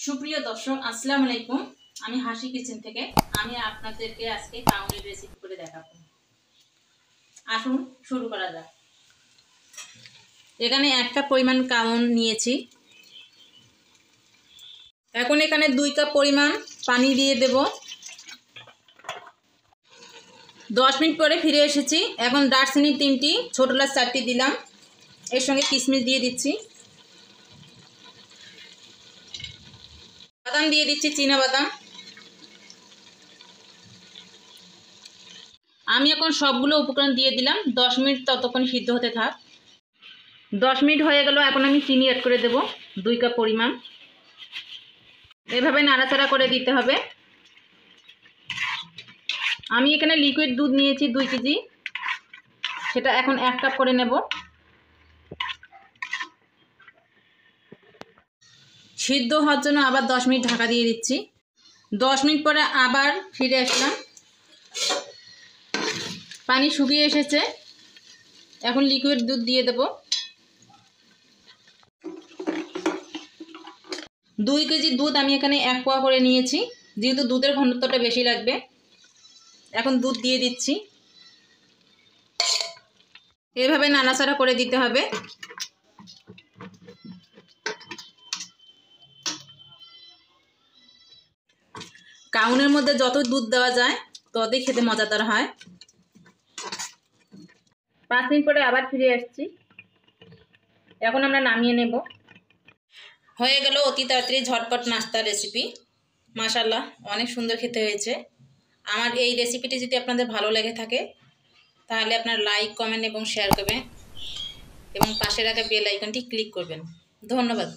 সুপ্রিয় দর্শক আসসালামু আলাইকুম। আমি হাসি কিচেন থেকে আমি আপনাদেরকে আজকে কাউনের রেসিপি করে দেখাবো। আসুন শুরু করা যাক। এখানে 1 কাপ পরিমাণ কাউন নিয়েছি। এখন এখানে 2 কাপ পরিমাণ পানি দিয়ে দেব। 10 মিনিট পরে ফিরে এসেছি। এখন দারচিনি 3টি, ছোট এলাচ 4টি দিলাম। এর সঙ্গে কিশমিশ দিয়ে দিচ্ছি। বাদাম দিয়ে দিচ্ছি, চীনা বাদাম। আমি এখন সবগুলো উপকরণ দিয়ে দিলাম। 10 মিনিট ততক্ষণ সিদ্ধ হতে থাক। 10 মিনিট হয়ে গেল। এখন আমি চিনি অ্যাড করে দেব 2 কাপ পরিমাণ। এভাবে নাড়াচাড়া করে দিতে হবে। আমি এখানে লিকুইড দুধ নিয়েছি 2 কেজি, সেটা এখন 1 কাপ করে নেব। সিদ্ধ হওয়ার জন্য আবার 10 মিনিট ঢাকা দিয়ে দিচ্ছি। 10 মিনিট পরে আবার ফিরে আসলাম। পানি শুকিয়ে এসেছে। এখন লিকুইড দুধ দিয়ে দেব। 2 কেজি দুধ আমি এখানে 1 পোয়া করে নিয়েছি, যেহেতু দুধের ঘনত্বটা বেশি লাগবে। এখন দুধ দিয়ে দিচ্ছি। এভাবে নাড়াচাড়া করে দিতে হবে। কাউনের মধ্যে যত দুধ দেওয়া যায় ততই খেতে মজাদার হয়। 5 মিনিট পরে আবার ফিরে আসছি। এখন আমরা নামিয়ে নেব। হয়ে গেল অতি তাড়াতাড়ি ঝটপট নাস্তার রেসিপি। মাশাআল্লাহ, অনেক সুন্দর খেতে হয়েছে। আমার এই রেসিপিটি যদি আপনাদের ভালো লেগে থাকে তাহলে আপনার লাইক, কমেন্ট এবং শেয়ার করবেন এবং পাশে রাখা বেল আইকনটি ক্লিক করবেন। ধন্যবাদ।